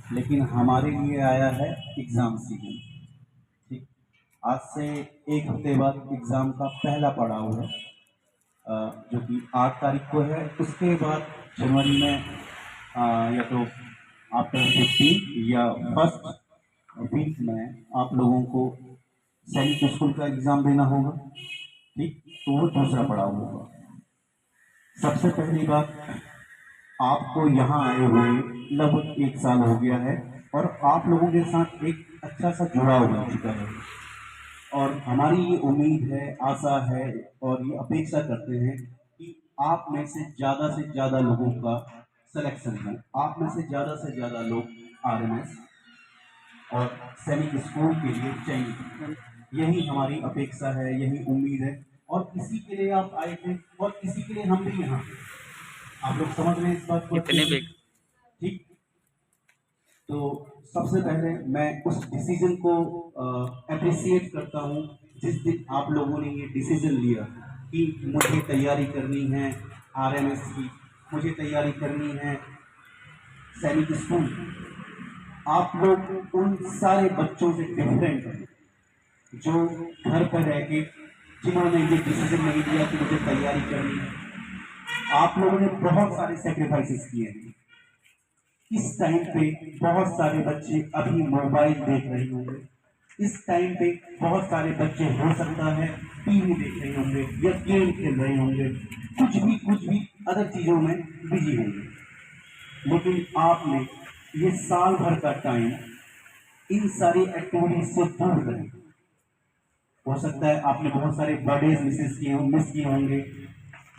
लेकिन हमारे लिए आया है एग्ज़ाम सीजन। ठीक, आज से 1 हफ्ते बाद एग्ज़ाम का पहला पड़ाव है, जो कि 8 तारीख को है। उसके बाद जनवरी में या तो आफ्टर 15 या फर्स्ट वीक में आप लोगों को सैनिक स्कूल का एग्ज़ाम देना होगा। ठीक, तो वो दूसरा पड़ाव होगा। सबसे पहली बात, आपको यहाँ आए हुए लगभग 1 साल हो गया है और आप लोगों के साथ एक अच्छा सा जुड़ाव बन चुका है। और हमारी ये उम्मीद है, आशा है और ये अपेक्षा करते हैं कि आप में से ज़्यादा लोगों का सिलेक्शन हो, आप में से ज़्यादा लोग आरएमएस और सैनिक स्कूल के लिए चयनित हैं। यही हमारी अपेक्षा है, यही उम्मीद है और इसी के लिए आप आए थे और इसी के लिए हम भी यहाँ हैं। आप लोग समझ रहे हैं इस बात को अच्छे कितने से? बेग ठीक, तो सबसे पहले मैं उस डिसीजन को अप्रिशिएट करता हूँ जिस दिन आप लोगों ने ये डिसीजन लिया कि मुझे तैयारी करनी है आरएमएस की, मुझे तैयारी करनी है सैनिक स्कूल। आप लोग उन सारे बच्चों से डिफरेंट हैं जो घर पर रह के जिन्होंने ये डिसीजन नहीं लिया कि मुझे तैयारी करनी है। आप लोगों ने बहुत सारे सेक्रीफाइसेस किए हैं। इस टाइम पे बहुत सारे बच्चे अभी मोबाइल देख रहे होंगे। इस टाइम पे बहुत सारे बच्चे हो सकता है टीवी देख रहे होंगे या गेम खेल रहे होंगे, कुछ भी अदर चीजों में बिजी होंगे। लेकिन आपने ये साल भर का टाइम इन सारी एक्टिविटीज से दूर रहे। हो सकता है आपने बहुत सारे बर्थडे मिस किए होंगे।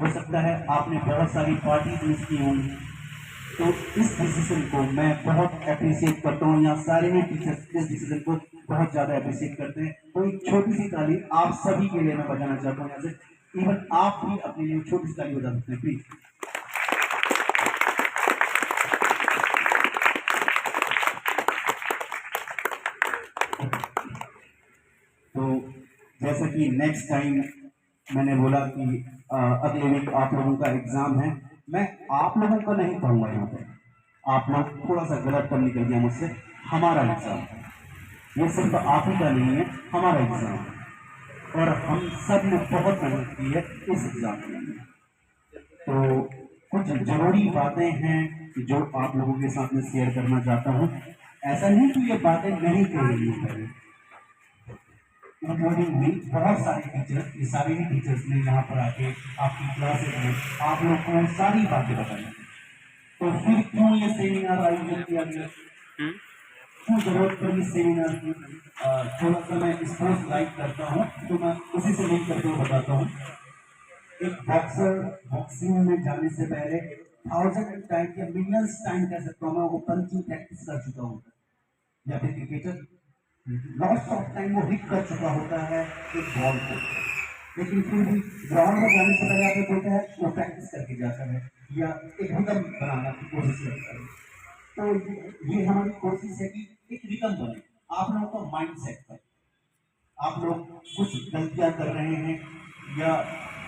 हो सकता है आपने बहुत सारी पार्टीज मिस की होंगी। तो इस डिसीजन को मैं बहुत अप्रिशिएट करता हूँ। यहाँ सारे ही टीचर्स इस डिसीजन को बहुत ज़्यादा अप्रिशिएट करते हैं। तो एक छोटी सी ताली आप सभी के लिए मैं बजाना चाहता हूँ। यहाँ से इवन आप भी अपने लिए छोटी सी ताली बजा सकते हैं प्लीज। तो जैसा कि नेक्स्ट टाइम मैंने बोला कि अगले वीक आप लोगों का एग्जाम है, मैं आप लोगों का नहीं कहूँगा यहाँ पे। आप लोग थोड़ा सा गलत कर निकल गया मुझसे। हमारा एग्जाम है, ये सिर्फ आप ही का नहीं है, हमारा एग्जाम है और हम सब ने बहुत मेहनत की है इस एग्जाम के लिए। तो कुछ जरूरी बातें हैं जो आप लोगों के साथ में शेयर करना चाहता हूँ। ऐसा नहीं कि ये बातें नहीं कही पहले, इंक्लूडिंग मी, बहुत सारे टीचर्स, ये सारे ही टीचर्स ने यहाँ पर आके आपकी क्लासेस में आप लोग को सारी बातें बताई। तो फिर क्यों ये सेमिनार आयोजित किया गया, क्यों जरूरत पड़ी सेमिनार की? थोड़ा सा मैं इसको स्लाइड करता हूँ तो मैं उसी से लिंक करके बताता हूँ। एक बॉक्सर बॉक्सिंग में जाने से पहले 1000 टाइम या मिलियंस टाइम कह सकता हूँ मैं वो पंचिंग प्रैक्टिस कर चुका हूँ। या फिर क्रिकेटर लॉट्स ऑफ टाइम वो हिट कर चुका होता है एक बॉल को, लेकिन फिर भी ग्राउंड में जाने से पहले आपको बोलता है वो प्रैक्टिस करके जाता है या एक रिदम बनाने की कोशिश करता है। तो ये हमारी कोशिश है कि एक रिदम बने आप लोगों का माइंड सेट पर। आप लोग कुछ गलतियां कर रहे हैं या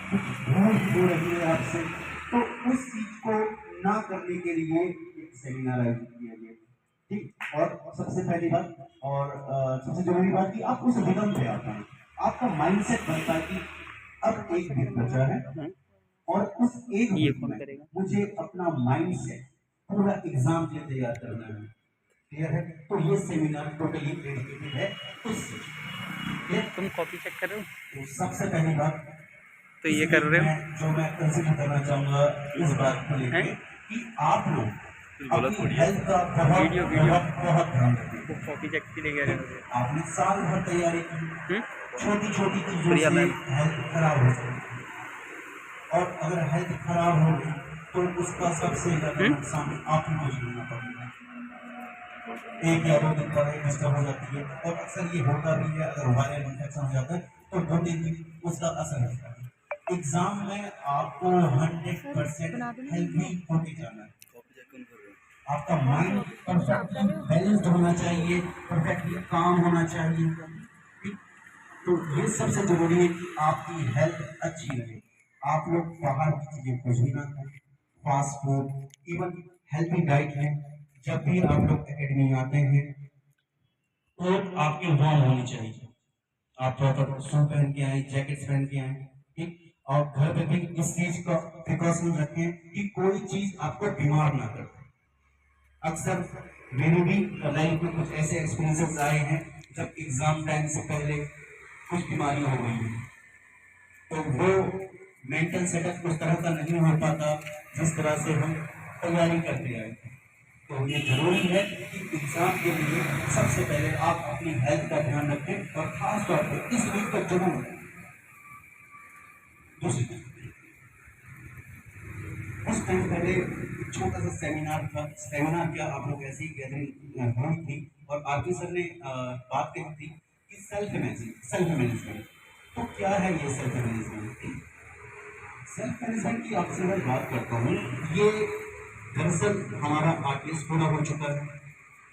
कुछ भूल हो रही है आपसे, तो उस चीज को ना करने के लिए एक सेमिनार आयोजित किया गया। ठीक, और सबसे पहली बात और सबसे जरूरी बात कि आप उस रिदम पे आते हैं, आपका माइंडसेट बनता है कि अब एक वीक बचा है और उस एक वीक में मुझे अपना माइंडसेट पूरा एग्जाम के लिए तैयार करना है। क्लियर है? तो ये सेमिनार टोटली डेडिकेटेड है उससे। तुम कॉपी चेक कर रहे हो तो सबसे पहली बात तो ये कर रहे हो जो मैं कंसिडर करना चाहूंगा इस बात को लेकर कि आप लोग बोलो अपनी थोड़ी हेल्थ का बहुत वीडियो वीडियो बहुत बहुत ध्यान रखें। वो कॉपी चेक के लिए कह रहे हो आपने साल भर तैयारी की, छोटी छोटी चीजों प्रिया से मैम हेल्थ खराब हो सकती है और अगर हेल्थ खराब हो गई तो उसका सबसे ज्यादा नुकसान आप ही को झेलना पड़ेगा। एक या दो दिन पढ़ाई डिस्टर्ब हो जाती है और अक्सर ये होता भी है। अगर वायरल इन्फेक्शन हो जाता है तो 2-3 दिन उसका असर रहता है। एग्जाम में आपको 100% हेल्थी होके जाना है। आपका माइंड परफेक्टली बैलेंस्ड होना चाहिए, परफेक्टली काम होना चाहिए। ठीक? तो ये सबसे जरूरी है कि आपकी हेल्थ अच्छी रहे। आप लोग बाहर की चीजें कुछ भी ना खाएं, fast food, even healthy diet है, जब भी आप लोग एकेडमी आते हैं तो आपकी वार्म होनी चाहिए। आप प्रॉपर सूट पहन के आए, जैकेट्स पहन के आए, ठीक। और घर पे भी इस चीज का प्रिकॉशन रखें कि कोई चीज आपको बीमार ना करे। अक्सर मेरे भी लाइफ में कुछ ऐसे एक्सपीरियंसेस आए हैं जब एग्जाम टाइम से पहले कुछ बीमारी हो गई है, तो वो मेंटल सेटअप उस तरह का नहीं हो पाता जिस तरह से हम तैयारी करते आए थे। तो ये जरूरी है कि एग्जाम के लिए सबसे पहले आप अपनी हेल्थ का ध्यान रखें, और खास तौर पर इस वीक पर जरूर। दूसरी चीज, कुछ टाइम पहले एक छोटा सा सेमिनार था। सेमिनार क्या, आप लोग ऐसी गैदरिंग हुई थी और आरपी सर ने बात कही थी कि सेल्फ मैनेजमेंट। तो क्या है ये सेल्फ मैनेजमेंट? सेल्फ मैनेजमेंट की आपसे मैं बात करता हूँ। ये दरअसल हमारा आरटीएस पूरा हो चुका है,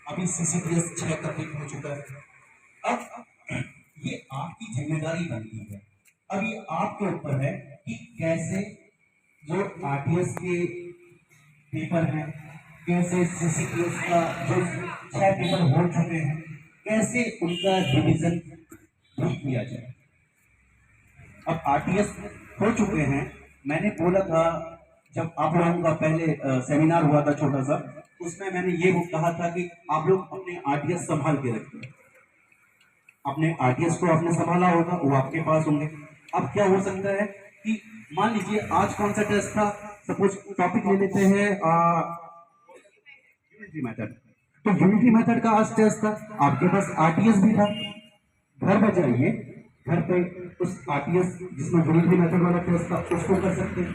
अभी सीसीपीएस 6 कंप्लीट हो चुका है। अब ये आपकी जिम्मेदारी बनती है, अब ये आपके ऊपर है कि कैसे जो आरटीएस के पेपर हैं, कैसे सीसीपीएस का जो 6 पेपर हो चुके हैं, कैसे उनका रिवीजन भी किया जाए। अब आरटीएस हो चुके हैं, मैंने बोला था जब आप लोगों का पहले सेमिनार हुआ था छोटा सा, उसमें मैंने ये कहा था कि आप लोग अपने आरटीएस संभाल के रखें। अपने आरटीएस को आपने संभाला होगा, वो आपके पास होंगे। अब क्या हो सकता है कि मान लीजिए आज कौन सा टेस्ट था, सपोज टॉपिक ले लेते हैं यूनिटरी मेथड। तो यूनिटरी मेथड का आज टेस्ट था, आपके पास आरटीएस भी था। घर पर जाइए, घर पे उस आरटीएस जिसमें यूनिटरी मेथड वाला टेस्ट था उसको कर सकते हैं।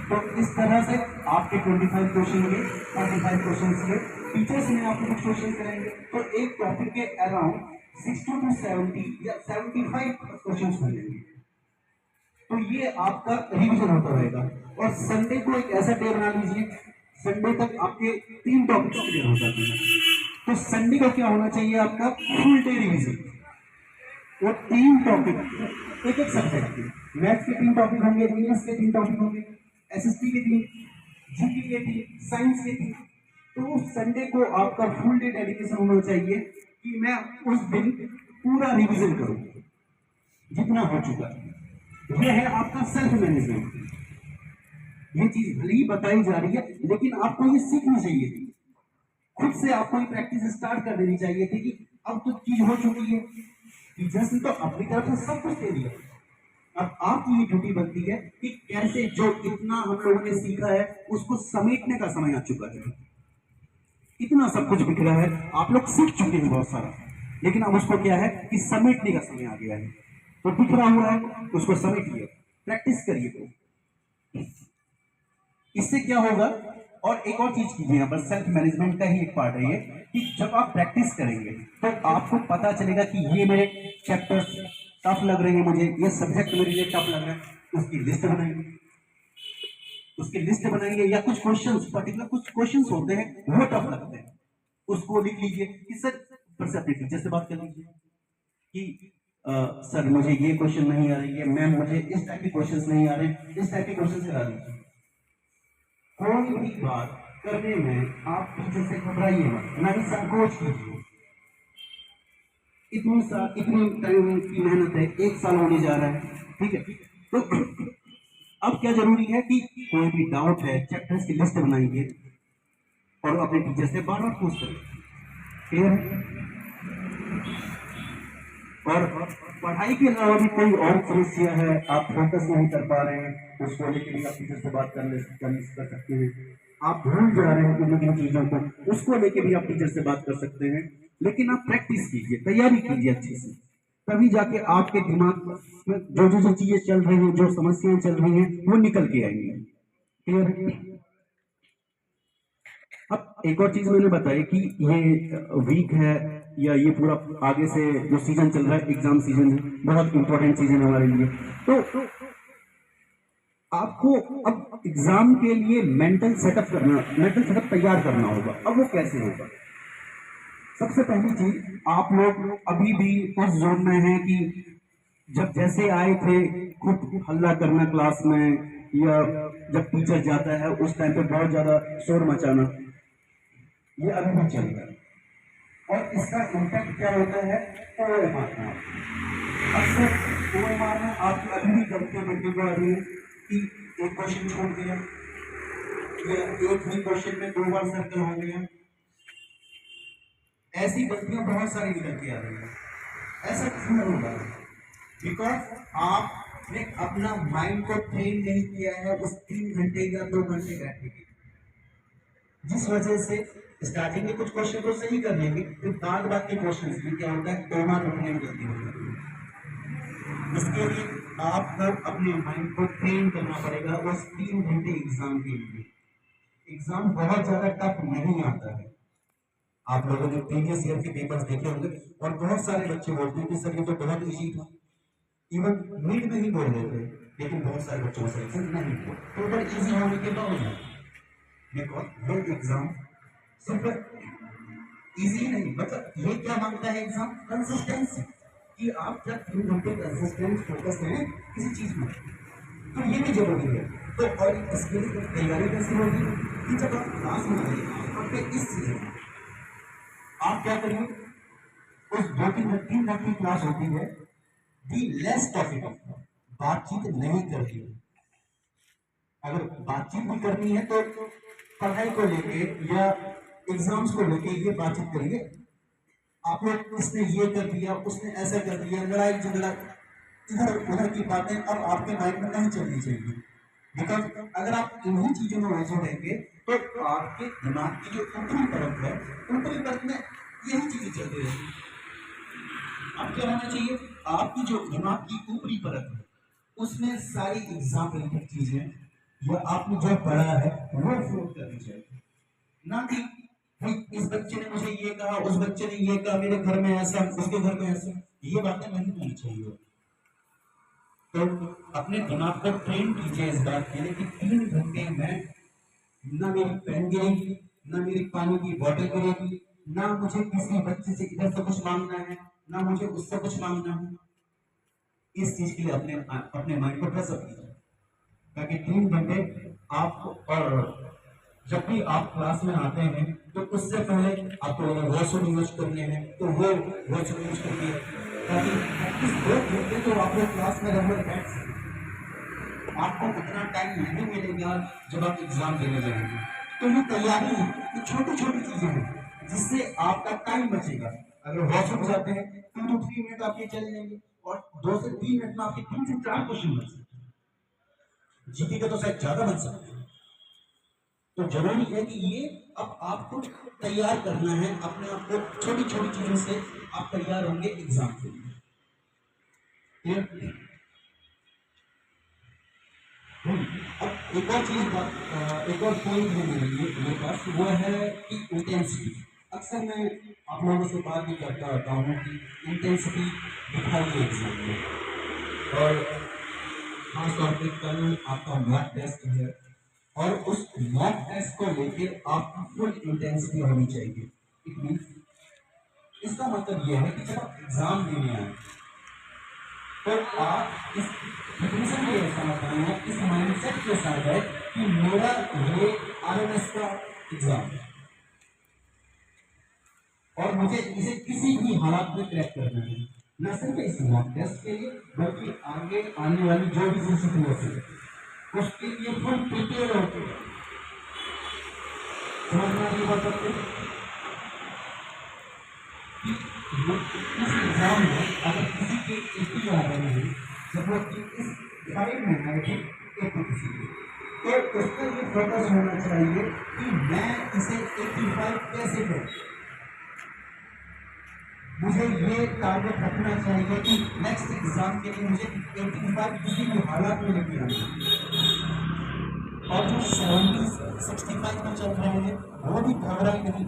तो इस तरह से आपके 25 क्वेश्चन के 45 क्वेश्चन के टीचर्स में आपको कुछ क्वेश्चन करेंगे, तो एक टॉपिक के अराउंड 60 to 70 या 75 क्वेश्चन बनेंगे। तो ये आपका रिवीजन होता रहेगा। और संडे को एक ऐसा डे बना लीजिए, संडे तक आपके 3 टॉपिक क्लियर हो जाते हैं। तो संडे को क्या होना चाहिए, आपका फुल डे रिवीजन। वो 3 टॉपिक एक एक सब्जेक्ट के, मैथ्स के 3 टॉपिक होंगे, इंग्लिश के 3 टॉपिक होंगे, एसएसटी के 3, जीके के 3, साइंस के 3। तो संडे को आपका फुल डे डेडिकेशन होना चाहिए कि मैं उस दिन पूरा रिवीजन करूं जितना हो चुका है। यह है आपका सेल्फ मैनेजमेंट। ये चीज भले ही बताई जा रही है, लेकिन आपको ये सीखनी चाहिए थी। खुद से आपको ये प्रैक्टिस स्टार्ट कर देनी चाहिए थी कि अब तो चीज हो चुकी है, टीचर्स ने तो अपनी तरफ से सब कुछ दे दिया। अब आपकी ये ड्यूटी बनती है कि कैसे जो इतना हम लोगों ने सीखा है उसको समेटने का समय आ चुका है। इतना सब कुछ बिक रहा है, आप लोग सीख चुके हैं बहुत सारा, लेकिन अब उसको क्या है कि समेटने का समय आ गया है। तो दिख रहा हुआ है, उसको समेटिए, प्रैक्टिस करिए। तो इससे क्या होगा, और एक और चीज कीजिए, यहाँ पर सेल्फ मैनेजमेंट का ही एक पार्ट है ये, कि जब आप प्रैक्टिस करेंगे तो आपको पता चलेगा कि ये मेरे चैप्टर्स टफ लग रहे हैं, मुझे ये सब्जेक्ट मेरे लिए टफ लग रहा है, उसकी लिस्ट बनाएंगे, या कुछ क्वेश्चंस, पर्टिकुलर कुछ क्वेश्चंस होते हैं वो टफ लगते हैं, उसको लिख लीजिए कि सर फिर से अपने टीचर से बात कर लीजिए कि सर मुझे ये क्वेश्चन नहीं आ रही है, मैम मुझे इस टाइप के क्वेश्चंस नहीं आ रहे, इस टाइप के क्वेश्चन करा दीजिए। कोई भी बात करने में आप टीचर से घबराइए मत, ना ही संकोच कीजिए। इतनी टाइम की मेहनत है, 1 साल होने जा रहा है, ठीक है। तो अब क्या जरूरी है कि कोई भी डाउट है, चैप्टर्स की लिस्ट बनाइए और अपने टीचर से बार बार पूछ करें। क्लियर है? और पढ़ाई के अलावा भी कोई और समस्या है, आप फोकस नहीं कर पा रहे हैं, उसको लेकर भी आप टीचर से बात कर सकते हैं। आप भूल जा रहे हैं किन चीजों को, उसको लेकर भी आप टीचर से बात कर सकते हैं। लेकिन आप प्रैक्टिस कीजिए, तैयारी कीजिए अच्छे से, तभी जाके आपके दिमाग में जो चीजें चल रही हैं, जो समस्याएं चल रही हैं, वो निकल के आएंगी। क्लियर है? अब एक और चीज मैंने बताई कि ये वीक है या ये पूरा आगे से जो सीजन चल रहा है, एग्जाम सीजन है, बहुत इंपॉर्टेंट सीजन है हमारे लिए। तो आपको अब एग्जाम के लिए मेंटल सेटअप तैयार करना होगा। अब वो कैसे होगा? सबसे पहली चीज, आप लोग अभी भी उस जोन में हैं कि जब जैसे आए थे खूब हल्ला करना क्लास में, या जब टीचर जाता है उस टाइम पे बहुत ज्यादा शोर मचाना। ये अभी भी चलेगा और इसका इम्पैक्ट क्या होता है OMR में। अक्सर OMR में आपकी अभी भी गलतियां बनने को आ रही है कि एक क्वेश्चन छोड़ दिया या एक ही क्वेश्चन में 2 बार सर्कल हो गया। ऐसी गलतियां बहुत सारी निकल के आ रही है। ऐसा क्यों हो रहा है? बिकॉज आपने अपना माइंड को ट्रेन नहीं किया है उस 3 घंटे या 2 घंटे बैठने के, जिस वजह से स्टार्टिंग में कुछ क्वेश्चन को सही कर लेंगे, फिर बाद के क्वेश्चन में क्या होता है, टोमा रुकने में गलती होती है। इसके लिए आपको अपने माइंड को ट्रेन करना पड़ेगा उस 3 घंटे एग्जाम के लिए। एग्जाम बहुत ज्यादा टफ नहीं आता है। आप लोगों ने प्रीवियस ईयर के पेपर्स देखे होंगे और बहुत सारे बच्चे बोलते हैं कि सर ये तो बहुत इजी था, इवन नीट में ही बोल रहे थे, लेकिन बहुत सारे बच्चों को सिलेक्शन नहीं हुआ टोटल इजी होने के बावजूद। बिकॉज वो एग्जाम सिर्फ इजी नहीं, मतलब ये क्या मांगता है एग्जाम, कंसिस्टेंसी, कि आप जब 3 घंटे कंसिस्टेंट फोकस हैं किसी चीज में, तो ये भी जरूरी है। तो और इसके लिए तैयारी कैसे होगी कि जब आप क्लास में आए और फिर इस चीज में आप क्या करिए, उस 2-3 घंटे की क्लास होती है, दी लेस टॉपिक, बातचीत नहीं करती है। अगर बातचीत भी करनी है तो पढ़ाई को लेके या एग्जाम्स को लेके ये बातचीत करिए। आप लोग इसने ये कर दिया, उसने ऐसा कर दिया, लड़ाई झगड़ा इधर उधर की बातें अब आपके माइंड में नहीं चलनी चाहिए। बिकॉज अगर आप इन्हीं चीजों में उलझे रहेंगे तो आपके दिमाग की जो ऊपरी परत है, ऊपरी परत में यही चीजें चलती रहेंगी। अब क्या होना चाहिए, आपकी जो दिमाग की ऊपरी परत है उसमें सारी एग्जाम रिलेटेड चीजें या आपने जो पढ़ा है वो फ्लोट करनी चाहिए, ना कि भाई इस बच्चे ने मुझे ये कहा, उस बच्चे ने ये कहा, मेरे घर में ऐसा, उसके घर में ऐसा, ये बातें नहीं होनी चाहिए। तो अपने दिमाग को ट्रेन कीजिए इस बात के लिए कि 3 घंटे में ना मेरी पेन गिरेगी, ना मेरी पानी की बोतल गिरेगी, ना मुझे किसी बच्चे से इधर से कुछ मांगना है, ना मुझे उससे कुछ मांगना है। इस चीज के लिए अपने माइंड को प्रेस कीजिए ताकि 3 घंटे आपको, और जब भी आप क्लास में आते हैं तो उससे पहले आपको वॉशरूम यूज करने हैं तो वो वॉशरूम यूज करिए, ताकि इस 2 घंटे तो आप लोग क्लास में रेगुलर बैठ सकें। आपको उतना टाइम नहीं मिलेगा जब आप एग्जाम देने जाएंगे। तो ये तैयारी, ये छोटी छोटी चीजें हैं जिससे आपका टाइम बचेगा। अगर वॉशरूम जाते हैं 2 to 3 मिनट आपके चले जाएंगे और 2 से 3 मिनट में आपके 3 से 4 क्वेश्चन बन सकते हैं। जीके का तो शायद ज्यादा बन सकते हैं। तो जरूरी है कि ये अब आपको तैयार करना है अपने आप को, छोटी छोटी चीजों से आप तैयार होंगे एग्जाम के लिए। अब एक और चीज, एक और पॉइंट है मेरे पास, वो है कि इंटेंसिटी। अक्सर मैं आप लोगों से बात भी करता रहता हूँ कि इंटेंसिटी दिखाइए एग्जाम में, और खासतौर पर कल आपका मॉक टेस्ट है और उस मॉक टेस्ट को लेके आपकी फुल इंटेंसिटी होनी चाहिए। इट मींस, इसका मतलब यह है कि जब आप एग्जाम देने आए तो आप इस डिफिनेशन के साथ आए, इस माइंडसेट के साथ है कि मेरा ये RMS का एग्जाम है और मुझे इसे किसी भी हालात में क्रैक करना है, न सिर्फ इस मॉक टेस्ट के लिए बल्कि आगे आने वाली जो भी सिचुएशन है उसके लिए फुल प्रिपेयर होते हैं। समझना ये बात करते हैं कि इस एग्जाम में अगर किसी के 80 आ रहे हैं, सपोज कि इस 5 में नेगेटिव 80 किसी के, तो उसका ये फोकस होना चाहिए कि मैं इसे 85 कैसे करूं। मुझे ये टारगेट रखना चाहिए कि नेक्स्ट एग्जाम के लिए मुझे 85 किसी भी हालात में लेके आना है। और जो 70-65 में चल रहे हैं वो भी घबराए नहीं,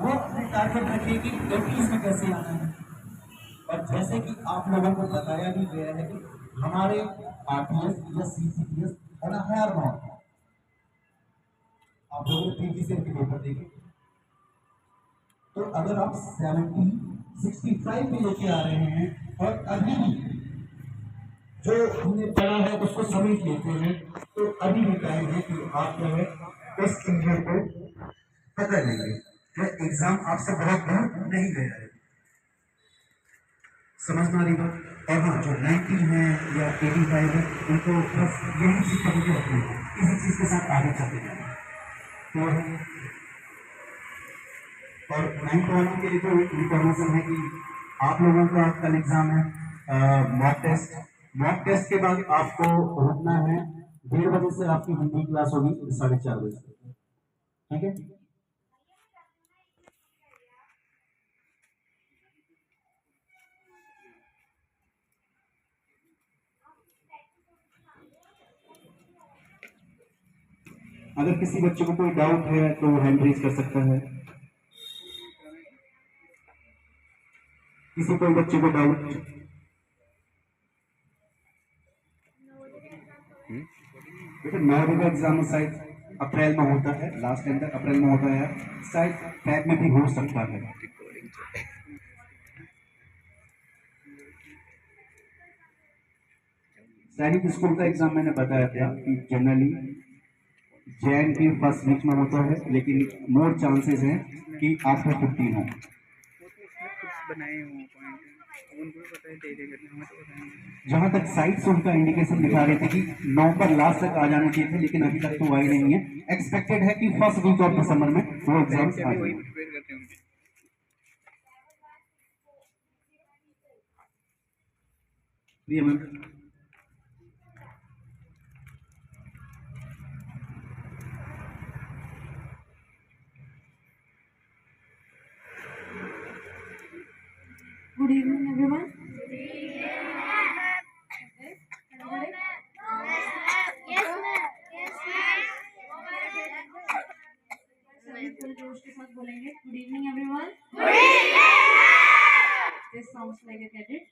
वो अपने टारगेट रखे कि 80 में कैसे आना है। और जैसे कि आप लोगों को बताया भी गया है कि हमारे RPS या CCPS on a higher note, आप लोगों ने प्रीवियस ईयर के पेपर देखे, तो अगर आप 70-65 में लेके आ रहे हैं और अभी भी जो हमने पढ़ा है उसको समेट लेते हैं, तो अभी भी टाइम है कि आप जो है उस चीजों को पकड़ लेंगे। तो एग्जाम आपसे बहुत दूर नहीं गया है। समझ में आ रही बात? और हाँ, जो 90 है या 85 है, उनको बस यही चीज कभी भी रखनी है, इसी चीज के साथ आगे चलते जाना है। तो और 9th वालों के लिए तो इन्फॉर्मेशन है कि आप लोगों का कल एग्जाम है मॉक टेस्ट। मॉक टेस्ट के बाद आपको रुकना है, 1:30 बजे से आपकी हिंदी क्लास होगी 4:30 बजे तक, ठीक है? अगर किसी बच्चे को कोई डाउट है तो हैंड रेज कर सकता है। किसी कोई बच्चे को डाउट? बेटा नवोदय का एग्जाम शायद अप्रैल में होता है, लास्ट टाइम तक अप्रैल में होता है, शायद फैब में भी हो सकता है। सैनिक स्कूल का एग्जाम मैंने बताया था कि जनरली जैन के फर्स्ट वीक में होता है, लेकिन मोर चांसेस हैं कि आफ्टर 15 हो। वो तो उसने खुद बनाए हुए पॉइंट, उनको भी पता है तेरे करने, हमें तो पता नहीं। जहां तक साइट्स उनका इंडिकेशन दिखा रहे थे कि नवंबर लास्ट तक आ जाने चाहिए थे, लेकिन अभी तक तो आई नहीं है। एक्सपेक्टेड है कि फर्स्ट वीक ऑफ दिसंबर में वो एग्जाम से आ भी वही जाए। प्रिपेयर करते होंगे। प्रिय मैम, Good evening, everyone. सभी फुल जोश के साथ बोलेंगे good evening everyone. This sounds like a cadet.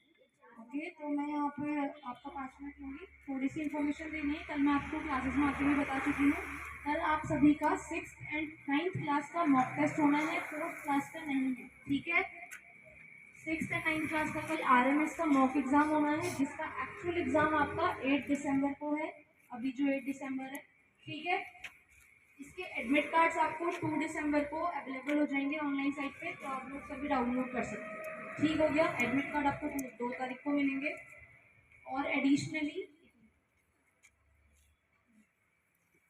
Okay, तो मैं यहाँ पे आपका 5 मिनट लूँगी, थोड़ी सी इन्फॉर्मेशन देनी है। कल मैं आपको क्लासेस में आके भी बता चुकी हूँ। कल आप सभी का 6th एंड 9th क्लास का मॉक टेस्ट होना है, 4th क्लास का नहीं है, ठीक है? 6th एंड 9th क्लास का कल RMS का मॉक एग्जाम होना है, जिसका एक्चुअल एग्जाम आपका 8 दिसंबर को है, अभी जो 8 दिसंबर है, ठीक है? इसके एडमिट कार्ड्स आपको 2 दिसंबर को अवेलेबल हो जाएंगे ऑनलाइन साइट पे, तो आप लोग सभी डाउनलोड कर सकते हैं। ठीक हो गया? एडमिट कार्ड आपको 2 तारीख को मिलेंगे। और एडिशनली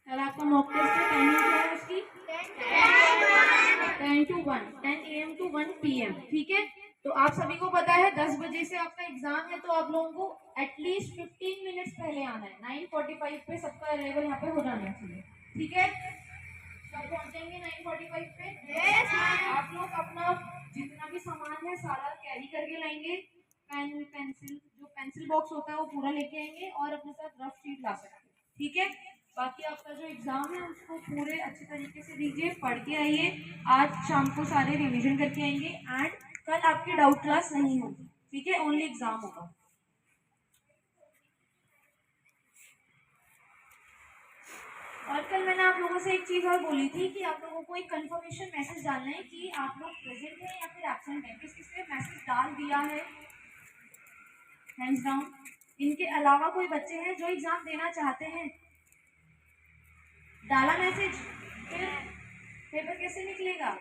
कल आपका मॉक टेस्ट का टाइमिंग क्या है उसकी? 10 to 1, 10 AM to 1 PM, ठीक है? तो आप सभी को पता है 10 बजे से आपका एग्जाम है, तो आप लोगों को एटलीस्ट 15 मिनट्स पहले आना है। 9:45 पे सबका अराइवल यहाँ पे हो जाना चाहिए, ठीक है? सब पहुंचेंगे 9:45 पे? yes, आप लोग अपना जितना भी सामान है सारा कैरी करके लाएंगे। पेन पेंसिल, जो पेंसिल बॉक्स होता है वो पूरा लेके आएंगे, और अपने साथ रफ शीट ला सकते हैं, ठीक है? बाकी आपका जो एग्जाम है उसको पूरे अच्छे तरीके से दीजिए, पढ़ के आइए। आज शाम को सारे रिवीजन करके आएंगे, एंड कल आपकी डाउट क्लास नहीं होगी, ठीक है? ओनली एग्जाम होगा। और कल मैंने आप लोगों से एक चीज़ और बोली थी कि आप लोगों को एक कंफर्मेशन मैसेज डालना है कि आप लोग प्रेजेंट हैं या फिर एब्सेंट हैं। किस किसने मैसेज डाल दिया है? Hands down. इनके अलावा कोई बच्चे हैं जो एग्जाम देना चाहते हैं? डाला मैसेज? फिर पेपर कैसे निकलेगा?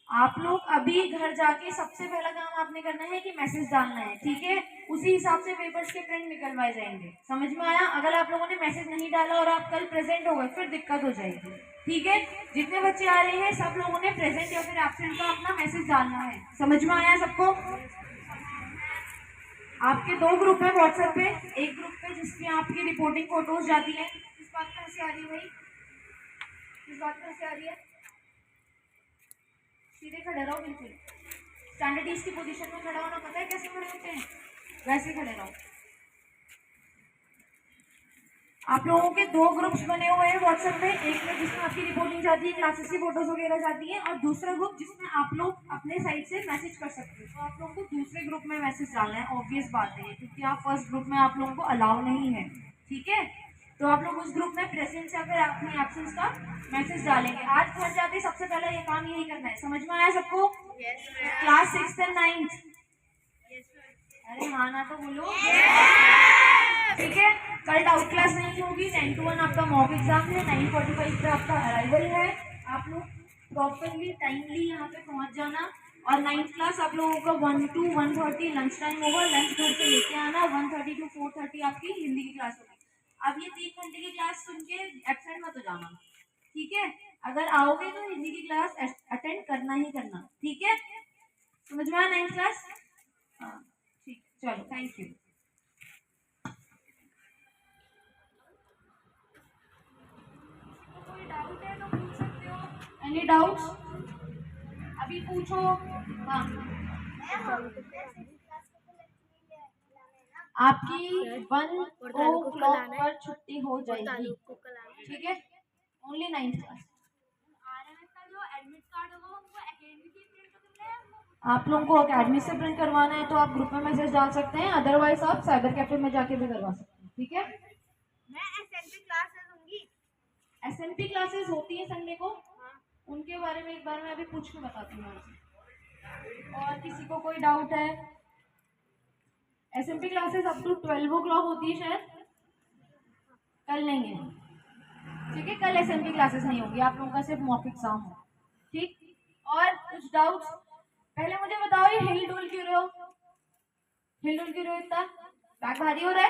आप लोग अभी घर जाके सबसे पहला काम आपने करना है कि मैसेज डालना है, ठीक है? उसी हिसाब से पेपर्स के प्रिंट निकलवाए जाएंगे। समझ में आया? अगर आप लोगों ने मैसेज नहीं डाला और आप कल प्रेजेंट हो गए फिर दिक्कत हो जाएगी, ठीक है? जितने बच्चे आ रहे हैं सब लोगों ने प्रेजेंट या फिर एब्सेंट का अपना मैसेज डालना है। समझ में आया सबको? आपके 2 ग्रुप है व्हाट्सएप पे। एक ग्रुप पे जिसमें आपकी रिपोर्टिंग फोटोज जाती है। किस बात पर हंसी आ रही है भाई? किस बात पर हंसी आ रही है? सीधे खड़े रहो, बिल्कुल स्टैंडर्ड ईज की पोजीशन में खड़ा होना पता है कैसे खड़े होते हैं? वैसे खड़े रहो। आप लोगों के 2 ग्रुप्स बने हुए हैं व्हाट्सएप पे। एक में जिसमें आपकी रिपोर्टिंग जाती है, क्लासेस की फोटोज वगैरह जाती है, और दूसरा ग्रुप जिसमें आप लोग अपने साइड से मैसेज कर सकते हो। तो आप लोगों को दूसरे ग्रुप में मैसेज डालना है, ऑब्वियस बात है, क्योंकि आप फर्स्ट ग्रुप में आप लोगों को अलाउ नहीं है, ठीक है? तो आप लोग उस ग्रुप में प्रेजेंस या फिर अपनी एब्सेंस का मैसेज डालेंगे। आज घर जाके सबसे पहले ये काम यही करना है। समझ में आया सबको? Class 6th and 9th? अरे हाँ ना तो बोलो, ठीक है? कल डाउट क्लास नहीं होगी। 10 to 1 आपका मॉक एग्जाम है, 9:45 पे आपका अराइवल है। आप लोग प्रॉपरली टाइमली यहाँ पे पहुँच जाना। और 9th क्लास आप लोगों का 1 to 1:30 लंच टाइम होगा, लंच घर से लेके आना। 1:30 to 4:30 आपकी हिंदी की क्लास होगी। अब ये 3 घंटे की क्लास सुन के एब्सेंट मत हो जाना, ठीक है? अगर आओगे तो हिंदी की क्लास अटेंड करना ही करना, ठीक है? समझ में आया 9th क्लास? हाँ ठीक, चलो थैंक यू। कोई डाउट है तो पूछ सकते हो। एनी डाउट्स अभी पूछो। हाँ आपकी 1 o'clock पर छुट्टी हो जाएगी, ठीक है? Only 9th class. आप लोगों को अकेडमी से प्रिंट करवाना है तो आप ग्रुप में मैसेज डाल सकते हैं, अदरवाइज आप साइबर कैफे में जाके भी करवा सकते हैं, ठीक है? मैं एसएमपी क्लासेस होंगी। एसएमपी क्लासेस होती है संडे को। उनके बारे में एक बार मैं अभी पूछ के बताती हूँ आपसे। और किसी को कोई डाउट है? SMP classes up to 12 o'clock होती है शायद। कल नहीं है, ठीक है? कल एसएमपी क्लासेस नहीं होगी, आप लोगों का सिर्फ मॉक एग्जाम हो, ठीक? और कुछ डाउट्स? पहले मुझे बताओ ये हिल डुल क्यों रहे हो? हिल डुल क्यों रहे हो इतना? बैग भारी हो रहा है?